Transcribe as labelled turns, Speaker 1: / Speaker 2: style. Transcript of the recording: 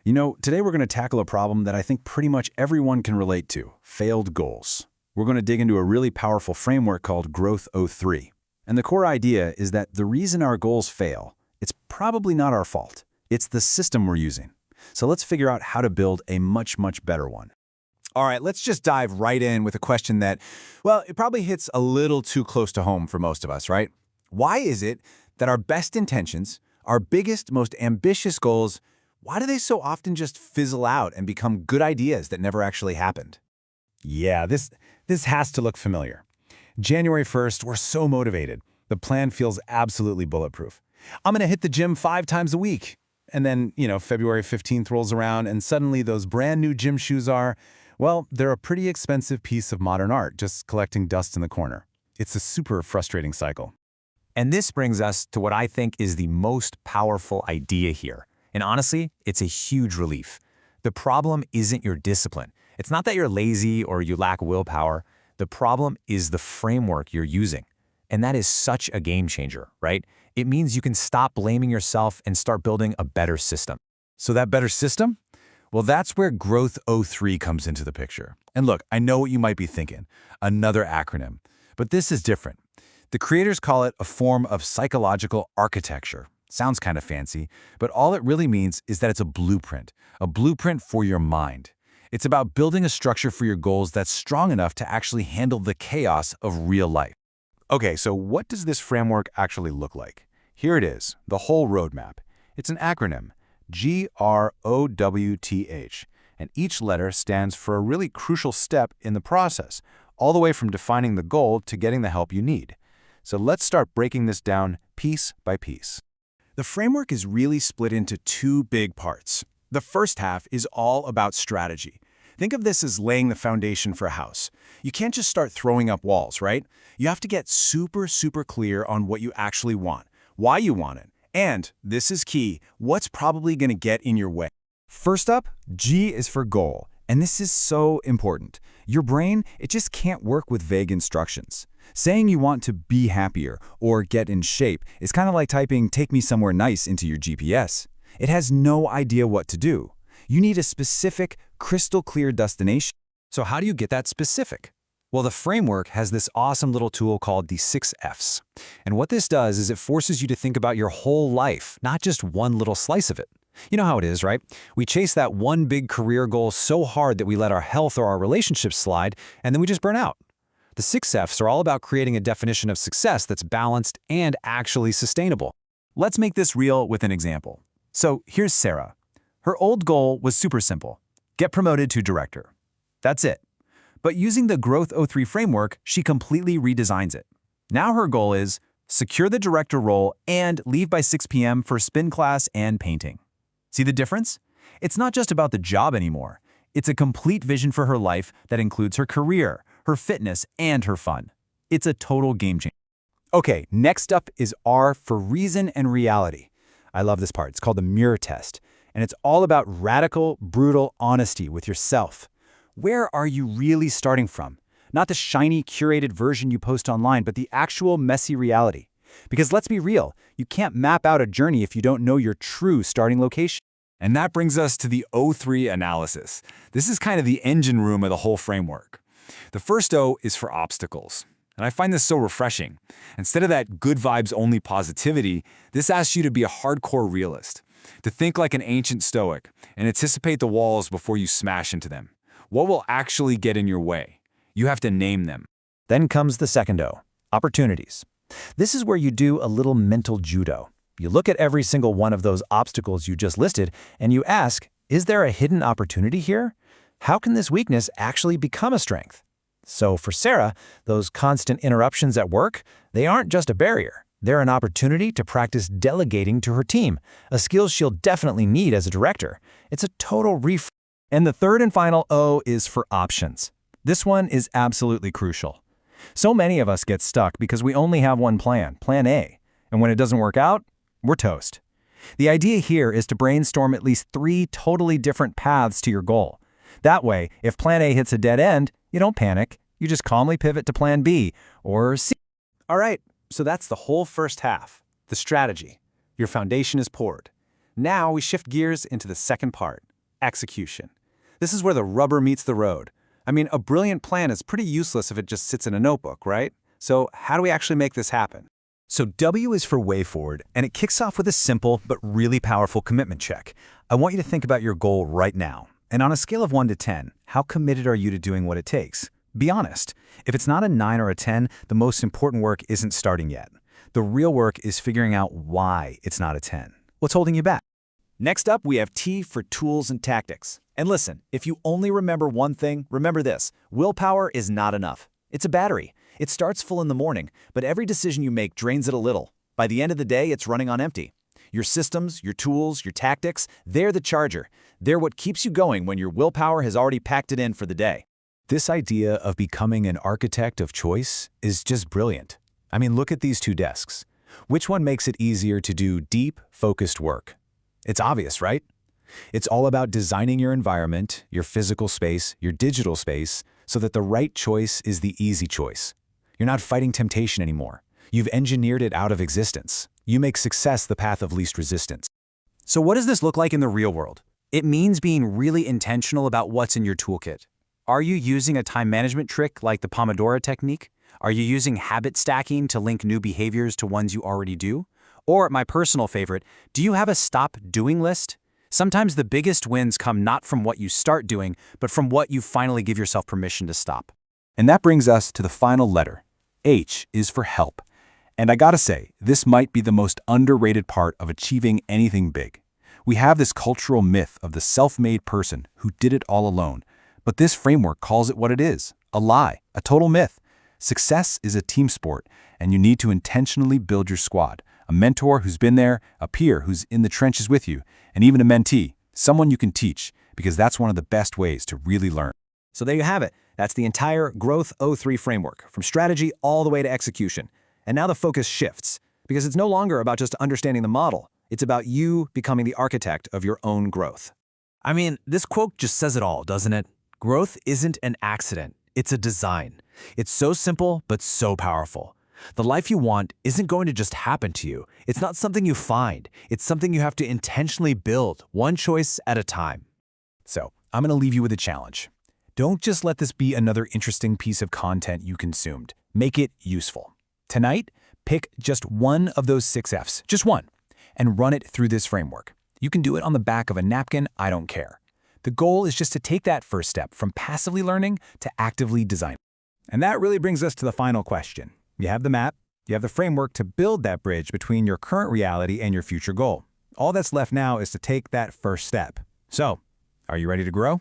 Speaker 1: Today we're going to tackle a problem that I think pretty much everyone can relate to, failed goals. We're going to dig into a really powerful framework called Growth O3. And the core idea is that the reason our goals fail, it's probably not our fault. It's the system we're using. So let's figure out how to build a much, much better one.
Speaker 2: All right, let's just dive right in with a question that, well, it probably hits a little too close to home for most of us, right? Why is it that our best intentions, our biggest, most ambitious goals, why do they so often just fizzle out and become good ideas that never actually happened?
Speaker 3: Yeah, this has to look familiar. January 1st, we're so motivated. The plan feels absolutely bulletproof. I'm going to hit the gym 5 times a week. And then, February 15th rolls around and suddenly those brand new gym shoes are, well, they're a pretty expensive piece of modern art just collecting dust in the corner. It's a super frustrating cycle.
Speaker 4: And this brings us to what I think is the most powerful idea here. And honestly, it's a huge relief. The problem isn't your discipline. It's not that you're lazy or you lack willpower. The problem is the framework you're using. And that is such a game changer, right? It means you can stop blaming yourself and start building a better system.
Speaker 3: So that better system? Well, that's where Growth O3 comes into the picture. And look, I know what you might be thinking, another acronym. But this is different. The creators call it a form of psychological architecture. Sounds kind of fancy, but all it really means is that it's a blueprint for your mind. It's about building a structure for your goals that's strong enough to actually handle the chaos of real life. Okay, so what does this framework actually look like? Here it is, the whole roadmap. It's an acronym, GROWTH, and each letter stands for a really crucial step in the process, all the way from defining the goal to getting the help you need. So let's start breaking this down piece by piece.
Speaker 1: The framework is really split into 2 big parts. The first half is all about strategy. Think of this as laying the foundation for a house. You can't just start throwing up walls, right? You have to get super clear on what you actually want, why you want it, and, this is key, what's probably going to get in your way.
Speaker 5: First up, G is for goal, and this is so important. Your brain, it just can't work with vague instructions. Saying you want to be happier or get in shape is kind of like typing "take me somewhere nice" into your GPS. It has no idea what to do. You need a specific, crystal clear destination.
Speaker 4: So how do you get that specific? Well, the framework has this awesome little tool called the 6 F's. And what this does is it forces you to think about your whole life, not just one little slice of it. You know how it is, right? We chase that one big career goal so hard that we let our health or our relationships slide, and then we just burn out. The 6 F's are all about creating a definition of success that's balanced and actually sustainable.
Speaker 1: Let's make this real with an example. So here's Sarah. Her old goal was super simple: get promoted to director. That's it. But using the Growth O3 framework, she completely redesigns it. Now her goal is secure the director role and leave by 6 p.m. for spin class and painting. See the difference? It's not just about the job anymore. It's a complete vision for her life that includes her career, her fitness, and her fun. It's a total game changer.
Speaker 5: Okay, next up is R for reason and reality. I love this part. It's called the mirror test, and it's all about radical, brutal honesty with yourself. Where are you really starting from? Not the shiny, curated version you post online, but the actual messy reality. Because let's be real, you can't map out a journey if you don't know your true starting location.
Speaker 3: And that brings us to the O3 analysis. This is kind of the engine room of the whole framework. The first O is for obstacles. And I find this so refreshing. Instead of that good vibes only positivity, this asks you to be a hardcore realist, to think like an ancient stoic and anticipate the walls before you smash into them. What will actually get in your way? You have to name them.
Speaker 5: Then comes the second O, opportunities. This is where you do a little mental judo. You look at every single one of those obstacles you just listed, and you ask, is there a hidden opportunity here? How can this weakness actually become a strength? So for Sarah, those constant interruptions at work, they aren't just a barrier. They're an opportunity to practice delegating to her team, a skill she'll definitely need as a director. It's a total reframing.
Speaker 1: And the third and final O is for options. This one is absolutely crucial. So many of us get stuck because we only have one plan, plan A. And when it doesn't work out, we're toast. The idea here is to brainstorm at least 3 totally different paths to your goal. That way, if plan A hits a dead end, you don't panic. You just calmly pivot to plan B or C. All right, so that's the whole first half, the strategy. Your foundation is poured. Now we shift gears into the second part, execution. This is where the rubber meets the road. I mean, a brilliant plan is pretty useless if it just sits in a notebook, right? So how do we actually make this happen?
Speaker 5: So W is for way forward, and it kicks off with a simple but really powerful commitment check. I want you to think about your goal right now. And on a scale of 1 to 10, how committed are you to doing what it takes? Be honest. If it's not a 9 or a 10, the most important work isn't starting yet. The real work is figuring out why it's not a 10. What's holding you back?
Speaker 1: Next up, we have T for tools and tactics. And listen, if you only remember one thing, remember this: willpower is not enough. It's a battery. It starts full in the morning, but every decision you make drains it a little. By the end of the day, it's running on empty. Your systems, your tools, your tactics, they're the charger. They're what keeps you going when your willpower has already packed it in for the day.
Speaker 5: This idea of becoming an architect of choice is just brilliant. I mean, look at these two desks. Which one makes it easier to do deep, focused work? It's obvious, right? It's all about designing your environment, your physical space, your digital space, so that the right choice is the easy choice. You're not fighting temptation anymore. You've engineered it out of existence. You make success the path of least resistance.
Speaker 1: So what does this look like in the real world? It means being really intentional about what's in your toolkit. Are you using a time management trick like the Pomodoro technique? Are you using habit stacking to link new behaviors to ones you already do? Or, my personal favorite, do you have a stop doing list? Sometimes the biggest wins come not from what you start doing, but from what you finally give yourself permission to stop.
Speaker 3: And that brings us to the final letter. H is for help. And I gotta say, this might be the most underrated part of achieving anything big. We have this cultural myth of the self-made person who did it all alone, but this framework calls it what it is: a lie, a total myth. Success is a team sport, and you need to intentionally build your squad. A mentor who's been there, a peer who's in the trenches with you, and even a mentee, someone you can teach, because that's one of the best ways to really learn.
Speaker 1: So there you have it. That's the entire Growth O3 framework, from strategy all the way to execution. And now the focus shifts, because it's no longer about just understanding the model. It's about you becoming the architect of your own growth.
Speaker 4: I mean, this quote just says it all, doesn't it? Growth isn't an accident, it's a design. It's so simple, but so powerful. The life you want isn't going to just happen to you. It's not something you find. It's something you have to intentionally build, one choice at a time.
Speaker 5: So, I'm going to leave you with a challenge. Don't just let this be another interesting piece of content you consumed. Make it useful. Tonight, pick just one of those 6 F's, just one, and run it through this framework. You can do it on the back of a napkin, I don't care. The goal is just to take that first step from passively learning to actively designing. And that really brings us to the final question. You have the map, you have the framework to build that bridge between your current reality and your future goal. All that's left now is to take that first step. So, are you ready to grow?